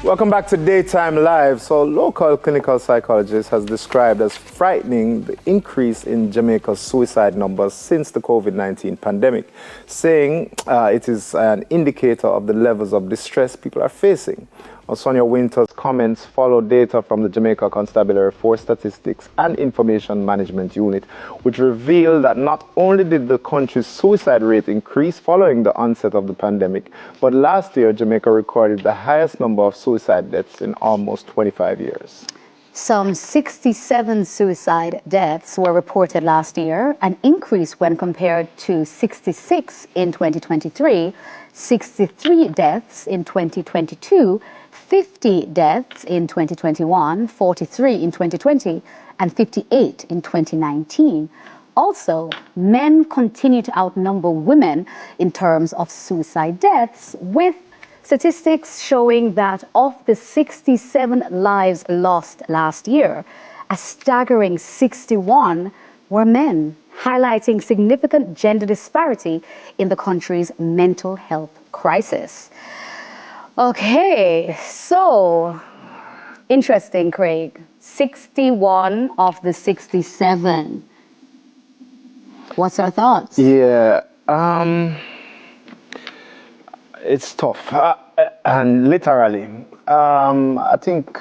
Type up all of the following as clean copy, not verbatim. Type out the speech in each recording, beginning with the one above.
Welcome back to Daytime Live. So, local clinical psychologist has described as frightening the increase in Jamaica's suicide numbers since the COVID-19 pandemic, saying it is an indicator of the levels of distress people are facing. Sonia Winter's comments follow data from the Jamaica Constabulary Force Statistics and Information Management Unit, which revealed that not only did the country's suicide rate increase following the onset of the pandemic, but last year Jamaica recorded the highest number of suicide deaths in almost 25 years. Some 67 suicide deaths were reported last year, an increase when compared to 66 in 2023, 63 deaths in 2022, 50 deaths in 2021, 43 in 2020, and 58 in 2019. Also, men continue to outnumber women in terms of suicide deaths, with statistics showing that of the 67 lives lost last year, a staggering 61 were men, highlighting significant gender disparity in the country's mental health crisis. Okay, so interesting, Craig. 61 of the 67. What's our thoughts? Yeah, it's tough, and literally, I think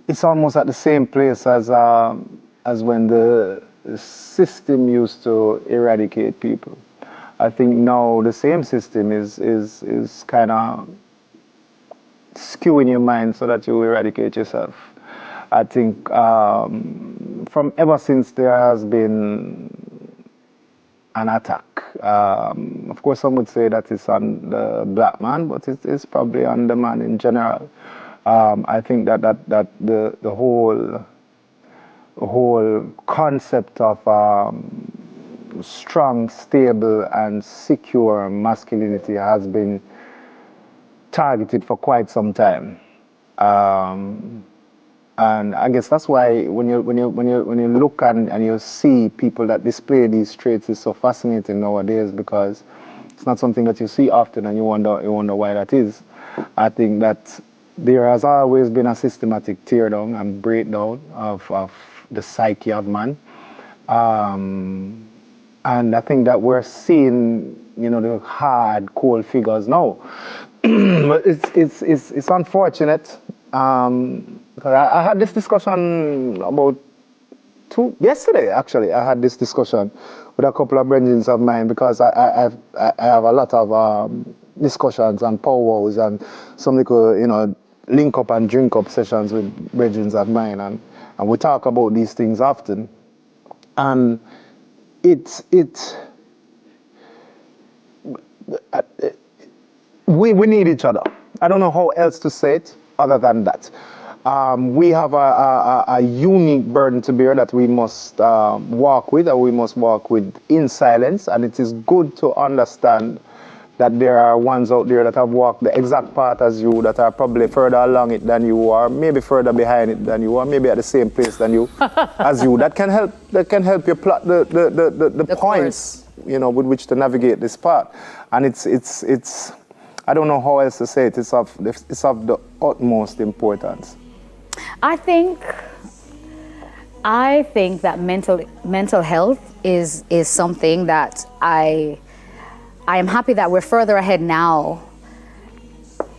it's almost at the same place as when the system used to eradicate people. I think now the same system is kind of skewing your mind so that you eradicate yourself. I think from ever since there has been an attack. Of course, some would say that it's on the black man, but it's probably on the man in general. I think that the whole concept of strong, stable, and secure masculinity has been targeted for quite some time. And I guess that's why when you look and you see people that display these traits, it's so fascinating nowadays, because it's not something that you see often, and you wonder why that is. I think that there has always been a systematic tear down and breakdown of the psyche of man. And I think that we're seeing, the hard, cold figures now. But it's unfortunate. Because I had this discussion about yesterday, actually. I had this discussion with a couple of brethren of mine, because I have a lot of discussions and powwows and some little, link up and drink up sessions with brethren of mine, and we talk about these things often. And we need each other. I don't know how else to say it other than that. We have a unique burden to bear that we must walk with, and we must walk with in silence. And it is good to understand that there are ones out there that have walked the exact path as you, that are probably further along it than you are, maybe further behind it than you are, maybe at the same place than you, as you. That can help you plot the points, with which to navigate this path. And it's I don't know how else to say it. It's of the utmost importance. I think that mental health is something that I am happy that we're further ahead now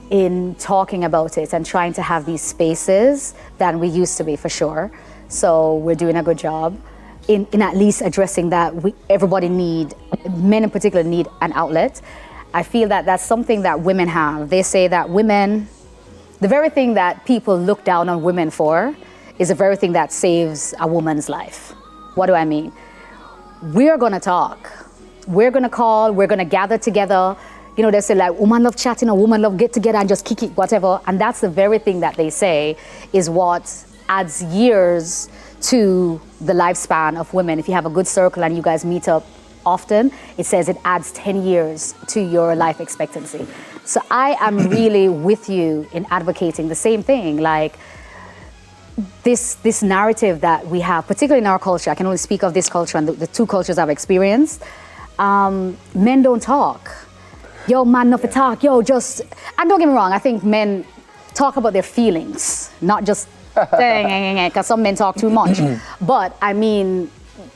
in talking about it and trying to have these spaces than we used to be, for sure. So we're doing a good job in at least addressing that. Men in particular need an outlet. I feel that that's something that women have. They say that women, the very thing that people look down on women for is the very thing that saves a woman's life. What do I mean? We're gonna talk. We're gonna call, we're gonna gather together. They say like, woman love chatting, or woman love get together and just kick it, whatever. And that's the very thing that they say is what adds years to the lifespan of women. If you have a good circle and you guys meet up often, it says it adds 10 years to your life expectancy. So I am really with you in advocating the same thing, like this narrative that we have, particularly in our culture. I can only speak of this culture and the two cultures I've experienced. Men don't talk. Yo, man, enough to talk. Yo, just, and don't get me wrong, I think men talk about their feelings, not just, because some men talk too much. But I mean,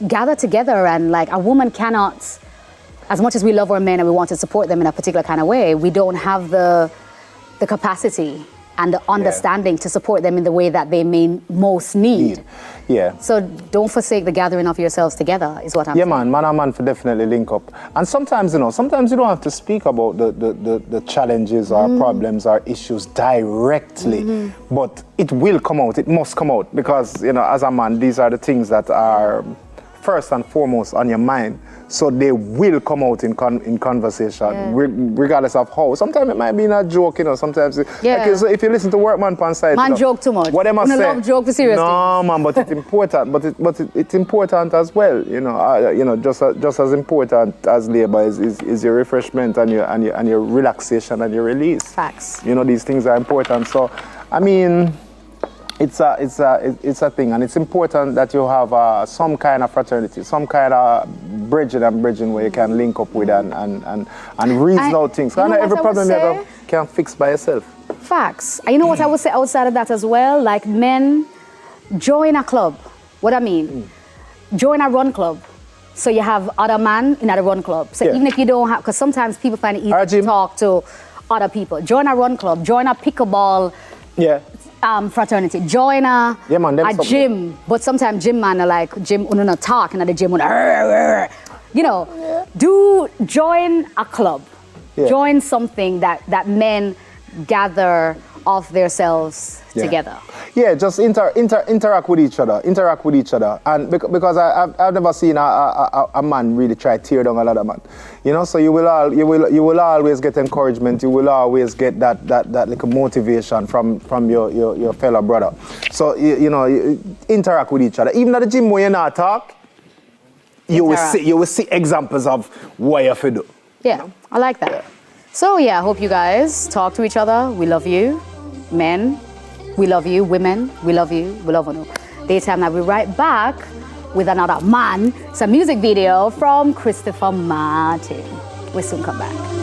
gather together and like a woman cannot, as much as we love our men and we want to support them in a particular kind of way, we don't have the capacity and the understanding to support them in the way that they may most need. Yeah. So don't forsake the gathering of yourselves together, is what I'm saying. Yeah, man and man for definitely link up. And sometimes, you know, sometimes you don't have to speak about the challenges or problems or issues directly, but it will come out, it must come out, because, you know, as a man, these are the things that are first and foremost on your mind. So they will come out in conversation, regardless of how. Sometimes it might be not joke, you know. Sometimes, like, if you listen to Workman Pan side, man, you know, joke too much. What am I saying? Love joke for serious. No, man, but it's important. But it's important as well, you know. You know, just as important as labor is your refreshment and your relaxation and your release. Facts. You know, these things are important. So, I mean, it's a thing, and it's important that you have some kind of fraternity, some kind of bridging where you can link up with and reason out things. Because every problem you can fix by yourself. Facts. And you know what I would say outside of that as well? Like, men, join a club. What I mean? Join a run club. So you have other men in a run club. So even if you don't have, because sometimes people find it easy to talk to other people. Join a run club. Join a pickleball. Fraternity. Join a gym, but sometimes gym man are like gym unna talk and the gym you know, join a club. Join something that men gather of themselves together. Yeah, just interact with each other, and because I've never seen a man really try to tear down another man, you know. So you will always get encouragement. You will always get that like motivation from your fellow brother. So you know, interact with each other. Even at the gym where you not talk, you will see examples of what you have to do. Yeah, I like that. So yeah, I hope you guys talk to each other. We love you, men. We love you, women. We love you. We love you. Daytime, I'll be right back with another man. It's a music video from Christopher Martin. We'll soon come back.